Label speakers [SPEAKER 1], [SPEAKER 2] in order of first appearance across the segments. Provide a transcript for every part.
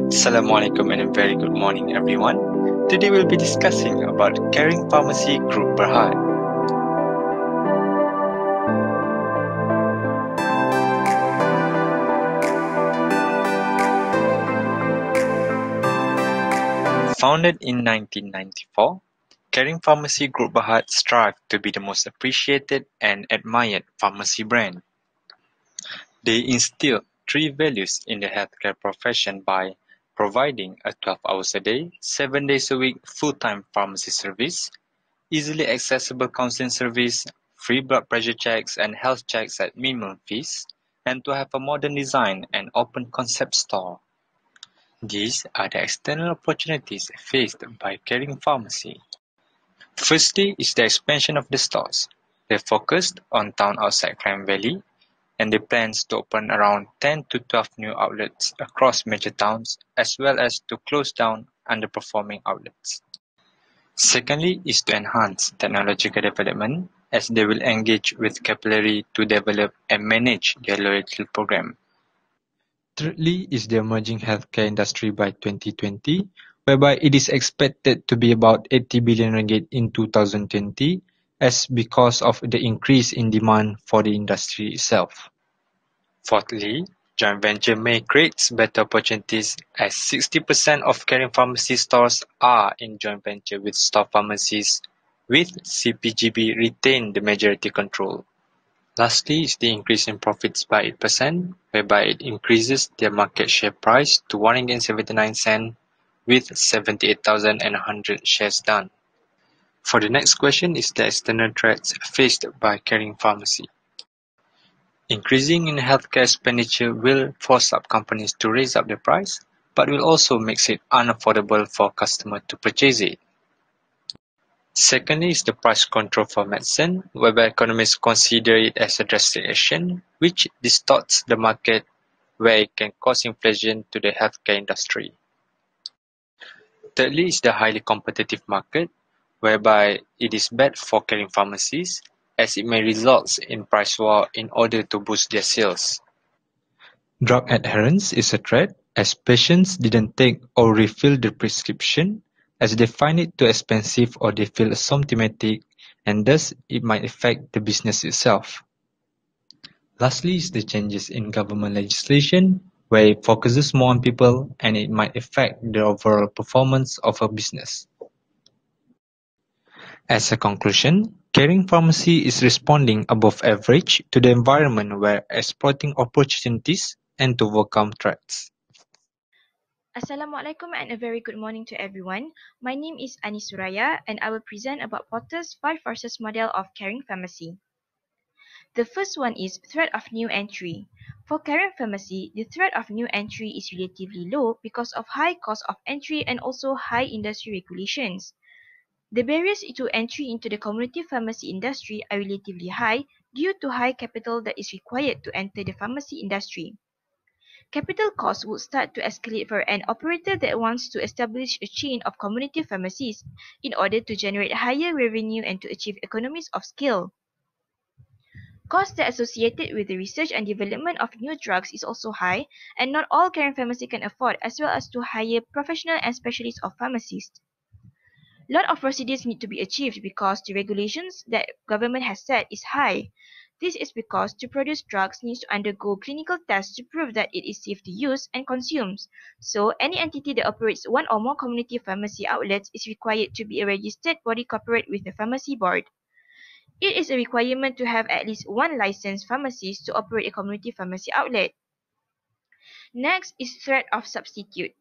[SPEAKER 1] Assalamualaikum and a very good morning everyone. Today we'll be discussing about Caring Pharmacy Group Berhad. Founded in 1994, Caring Pharmacy Group Berhad strive to be the most appreciated and admired pharmacy brand. They instill three values in the healthcare profession by providing a 12 hours a day, 7 days a week full-time pharmacy service, easily accessible counseling service, free blood pressure checks and health checks at minimum fees, and to have a modern design and open concept store. These are the external opportunities faced by Caring Pharmacy. Firstly is the expansion of the stores. They focused on town outside Crime Valley, and they plans to open around 10 to 12 new outlets across major towns, as well as to close down underperforming outlets. Secondly is to enhance technological development, as they will engage with Capillary to develop and manage their loyalty program. Thirdly is the emerging healthcare industry by 2020, whereby it is expected to be about 80 billion ringgit in 2020, as because of the increase in demand for the industry itself. Fourthly, joint venture may create better opportunities, as 60% of Caring Pharmacy stores are in joint venture with store pharmacies, with CPGB retain the majority control. Lastly is the increase in profits by 8%, whereby it increases their market share price to 1.79 ringgit with 78,100 shares done. For the next question is the external threats faced by Caring Pharmacy. Increasing in healthcare expenditure will force up companies to raise up their price, but will also make it unaffordable for customers to purchase it. Secondly is the price control for medicine, whereby economists consider it as a drastic action, which distorts the market where it can cause inflation to the healthcare industry. Thirdly is the highly competitive market, whereby it is bad for Caring Pharmacies, as it may result in price war in order to boost their sales. Drug adherence is a threat, as patients didn't take or refill the prescription, as they find it too expensive or they feel asymptomatic, and thus it might affect the business itself. Lastly is the changes in government legislation, where it focuses more on people and it might affect the overall performance of a business. As a conclusion, Caring Pharmacy is responding above average to the environment where exploiting opportunities and to overcome threats.
[SPEAKER 2] Assalamualaikum and a very good morning to everyone. My name is Ani Suraya and I will present about Porter's 5 forces model of Caring Pharmacy. The first one is threat of new entry. For Caring Pharmacy, the threat of new entry is relatively low because of high cost of entry and also high industry regulations. The barriers to entry into the community pharmacy industry are relatively high due to high capital that is required to enter the pharmacy industry. Capital costs would start to escalate for an operator that wants to establish a chain of community pharmacies in order to generate higher revenue and to achieve economies of scale. Costs that are associated with the research and development of new drugs is also high, and not all Caring Pharmacy can afford, as well as to hire professional and specialists of pharmacists. Lot of procedures need to be achieved because the regulations that government has set is high. This is because to produce drugs needs to undergo clinical tests to prove that it is safe to use and consume. So, any entity that operates one or more community pharmacy outlets is required to be a registered body corporate with the pharmacy board. It is a requirement to have at least one licensed pharmacist to operate a community pharmacy outlet. Next is threat of substitute.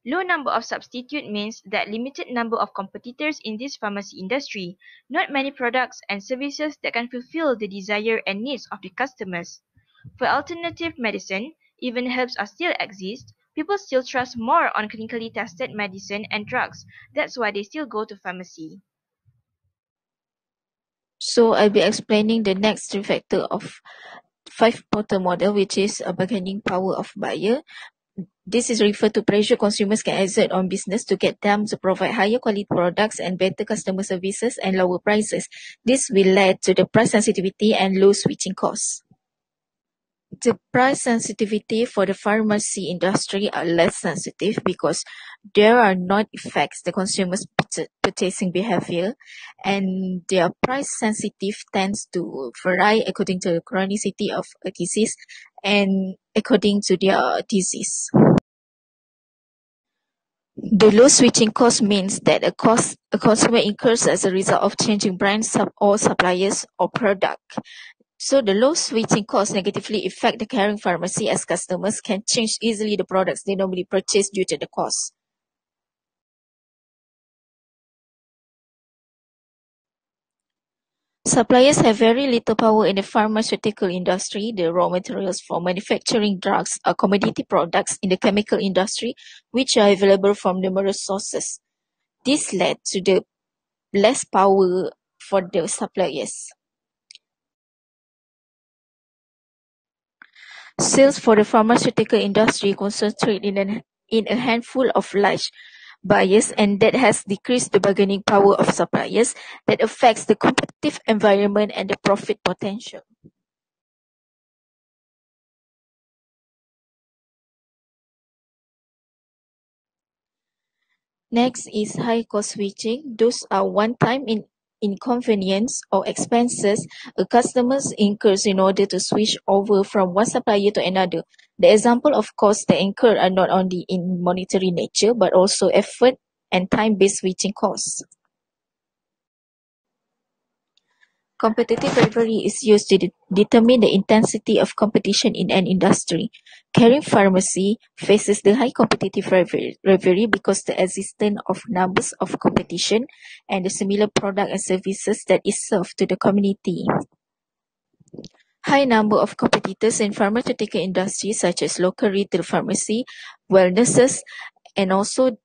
[SPEAKER 2] Low number of substitute means that limited number of competitors in this pharmacy industry, not many products and services that can fulfill the desire and needs of the customers. For alternative medicine, even herbs are still exist, people still trust more on clinically tested medicine and drugs. That's why they still go to pharmacy.
[SPEAKER 3] So I'll be explaining the next three factor of 5-porter model, which is a bargaining power of buyer. This is referred to pressure consumers can exert on business to get them to provide higher quality products and better customer services and lower prices. This will lead to the price sensitivity and low switching costs. The price sensitivity for the pharmacy industry are less sensitive because there are not effects the consumer's purchasing behavior, and their price sensitive tends to vary according to the chronicity of a disease and according to their disease. The low switching cost means that a cost a consumer incurs as a result of changing brands or suppliers or product. So the low switching costs negatively affect the caring pharmacy as customers can change easily the products they normally purchase due to the cost. Suppliers have very little power in the pharmaceutical industry. The raw materials for manufacturing drugs are commodity products in the chemical industry, which are available from numerous sources. This led to the less power for the suppliers. Sales for the pharmaceutical industry concentrate in a handful of large buyers, and that has decreased the bargaining power of suppliers. That affects the competitive environment and the profit potential. Next is high-cost switching. Those are one-time inconvenience or expenses a customer incurs in order to switch over from one supplier to another. The example of costs that incur are not only in monetary nature but also effort and time-based switching costs. Competitive rivalry is used to determine the intensity of competition in an industry. Caring pharmacy faces the high competitive rivalry because the existence of numbers of competition and the similar product and services that is served to the community. High number of competitors in pharmaceutical industry such as local retail pharmacy, wellnesses, and also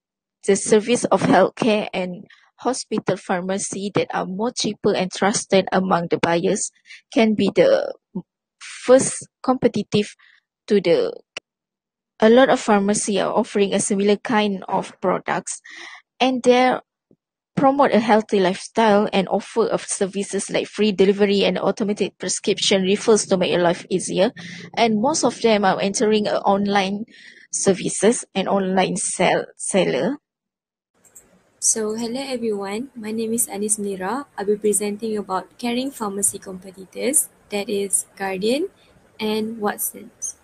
[SPEAKER 3] the service of healthcare and hospital pharmacy that are more cheaper and trusted among the buyers can be the first competitive to the. A lot of pharmacy are offering a similar kind of products, and they promote a healthy lifestyle and offer of services like free delivery and automated prescription refills to make your life easier. And most of them are entering online services and online seller.
[SPEAKER 4] So, hello everyone, my name is Anis Mira. I'll be presenting about caring pharmacy competitors, that is Guardian and Watsons.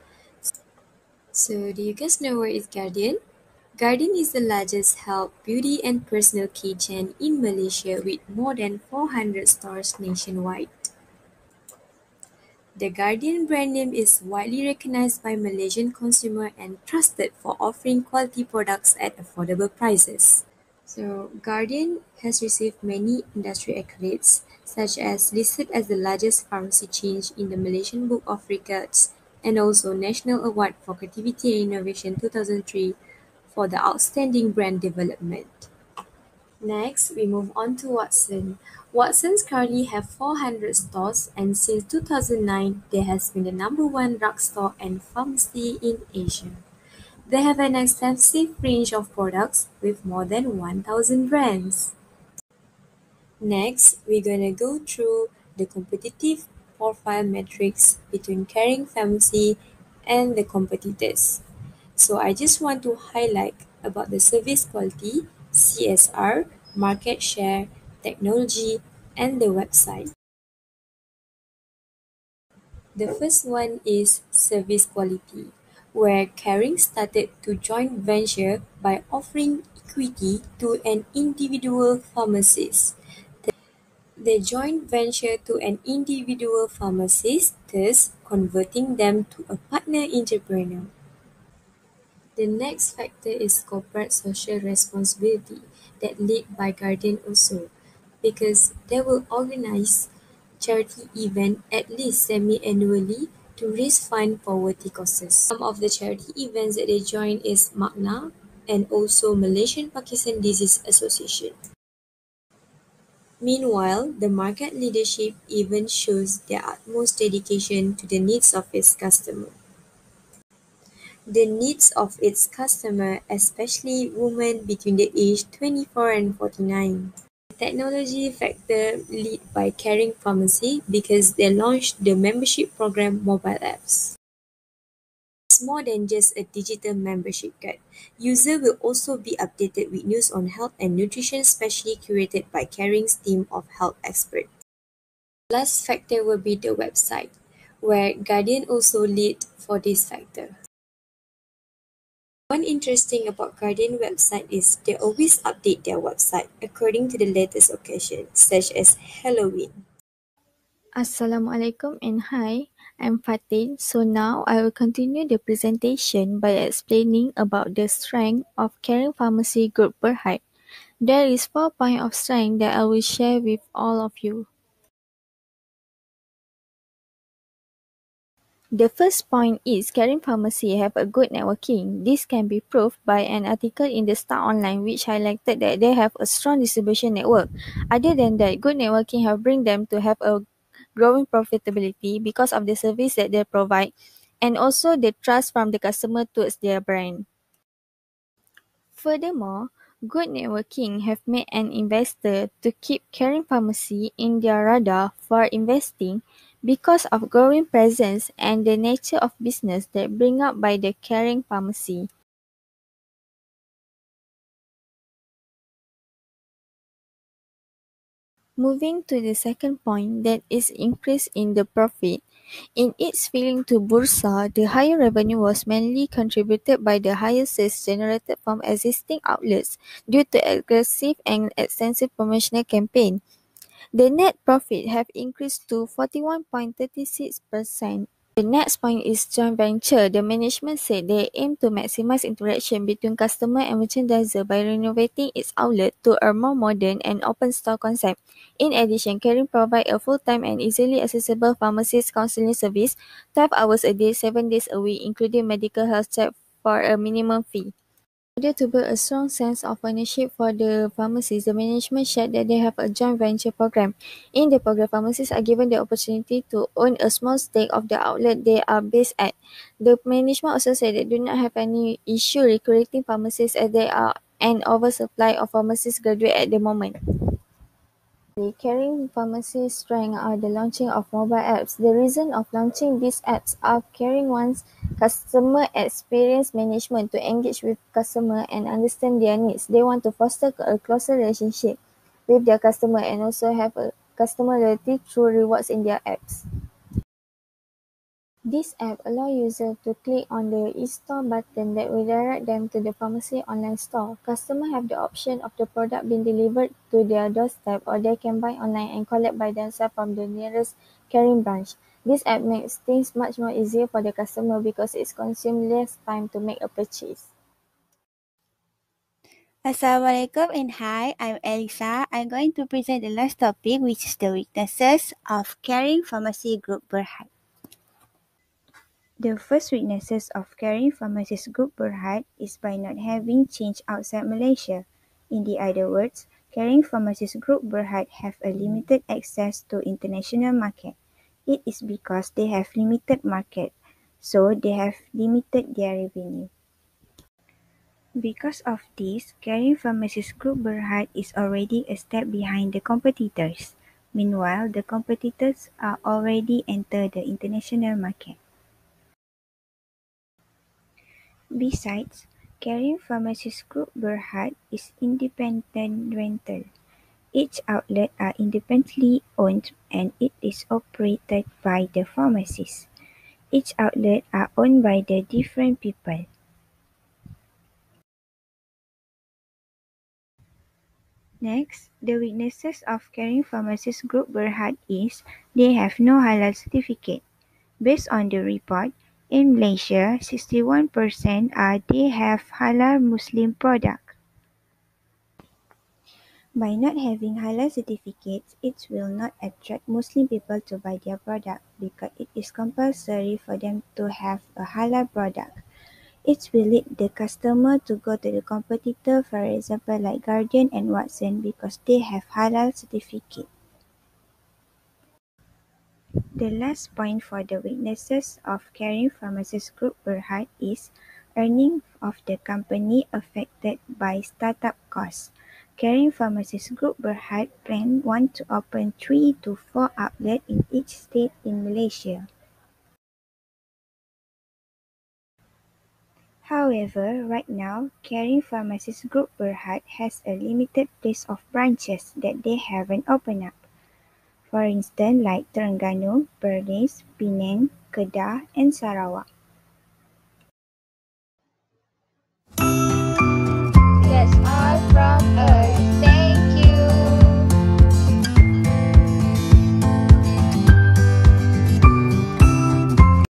[SPEAKER 4] So, do you guys know where is Guardian? Guardian is the largest health, beauty and personal care chain in Malaysia with more than 400 stores nationwide. The Guardian brand name is widely recognized by Malaysian consumers and trusted for offering quality products at affordable prices. So, Guardian has received many industry accolades, such as listed as the largest pharmacy chain in the Malaysian Book of Records and also National Award for Creativity and Innovation 2003 for the outstanding brand development. Next, we move on to Watsons. Watsons currently have 400 stores, and since 2009, they has been the #1 drugstore and pharmacy in Asia. They have an extensive range of products with more than 1,000 brands. Next, we're gonna go through the competitive profile metrics between Caring Pharmacy and the competitors. So I just want to highlight about the service quality, CSR, market share, technology, and the website. The first one is service quality, where Caring started to joint venture by offering equity to an individual pharmacist. They joint venture to an individual pharmacist, thus converting them to a partner entrepreneur. The next factor is corporate social responsibility that led by Guardian also, because they will organize charity event at least semi-annually to raise fund for worthy causes. Some of the charity events that they join is Magna and also Malaysian Parkinson Disease Association. Meanwhile, the market leadership even shows their utmost dedication to the needs of its customer. The needs of its customer, especially women between the age 24 and 49. Technology factor led by Caring Pharmacy because they launched the membership program mobile apps. is more than just a digital membership card. User will also be updated with news on health and nutrition specially curated by Caring's team of health experts. Last factor will be the website, where Guardian also lead for this factor. One interesting about Guardian website is they always update their website according to the latest occasion, such as Halloween.
[SPEAKER 5] Assalamualaikum and hi, I'm Fatin. So now I will continue the presentation by explaining about the strength of Caring Pharmacy Group Berhad. There is 4 points of strength that I will share with all of you. The first point is Caring Pharmacy have a good networking. This can be proved by an article in the Star Online which highlighted that they have a strong distribution network. Other than that, good networking have bring them to have a growing profitability because of the service that they provide and also the trust from the customer towards their brand. Furthermore, good networking have made an investor to keep Caring Pharmacy in their radar for investing because of growing presence and the nature of business that bring up by the Caring Pharmacy. Moving to the second point, that is increase in the profit. In its filing to Bursa, the higher revenue was mainly contributed by the higher sales generated from existing outlets due to aggressive and extensive promotional campaign. The net profit have increased to 41.36%. The next point is joint venture. The management said they aim to maximize interaction between customer and merchandiser by renovating its outlet to a more modern and open store concept. In addition, Caring provide a full-time and easily accessible pharmacist counseling service 12 hours a day, 7 days a week, including medical health check for a minimum fee. In order to build a strong sense of ownership for the pharmacies, the management shared that they have a joint venture program. In the program, pharmacists are given the opportunity to own a small stake of the outlet they are based at. The management also said they do not have any issue recruiting pharmacists as there are an oversupply of pharmacist graduate at the moment. The Caring Pharmacy's strength are the launching of mobile apps. The reason of launching these apps are Caring wants customer experience management to engage with customer and understand their needs. They want to foster a closer relationship with their customer and also have a customer loyalty through rewards in their apps. This app allows users to click on the e-store button that will direct them to the pharmacy online store. Customers have the option of the product being delivered to their doorstep or they can buy online and collect by themselves from the nearest Caring branch. This app makes things much more easier for the customer because it consumes less time to make a purchase.
[SPEAKER 6] Assalamualaikum and hi, I'm Elisa. I'm going to present the last topic, which is the weaknesses of Caring Pharmacy Group Berhad. The first weaknesses of Caring Pharmacies Group Berhad is by not having change outside Malaysia. In the other words, Caring Pharmacies Group Berhad have a limited access to international market. It is because they have limited market, so they have limited their revenue. Because of this, Caring Pharmacies Group Berhad is already a step behind the competitors. Meanwhile, the competitors are already entered the international market. Besides, Caring Pharmacies Group Berhad is independent rental. Each outlet are independently owned and it is operated by the pharmacies. Each outlet are owned by the different people. Next, the weaknesses of Caring Pharmacies Group Berhad is they have no halal certificate. Based on the report, in Malaysia, 61% they have halal Muslim product. By not having halal certificates, it will not attract Muslim people to buy their product because it is compulsory for them to have a halal product. It will lead the customer to go to the competitor, for example like Guardian and Watson, because they have halal certificate. The last point for the weaknesses of Caring Pharmacies Group Berhad is earnings of the company affected by startup costs. Caring Pharmacies Group Berhad want to open 3 to 4 outlets in each state in Malaysia. The startup cost of the company affected by startup costs. Caring Pharmacies Group Berhad want to open 3 to 4 outlets in each state in Malaysia. However, right now, Caring Pharmacies Group Berhad has a limited list of branches that they haven't opened up. For instance, like Terengganu, Perlis, Penang, Kedah, and Sarawak.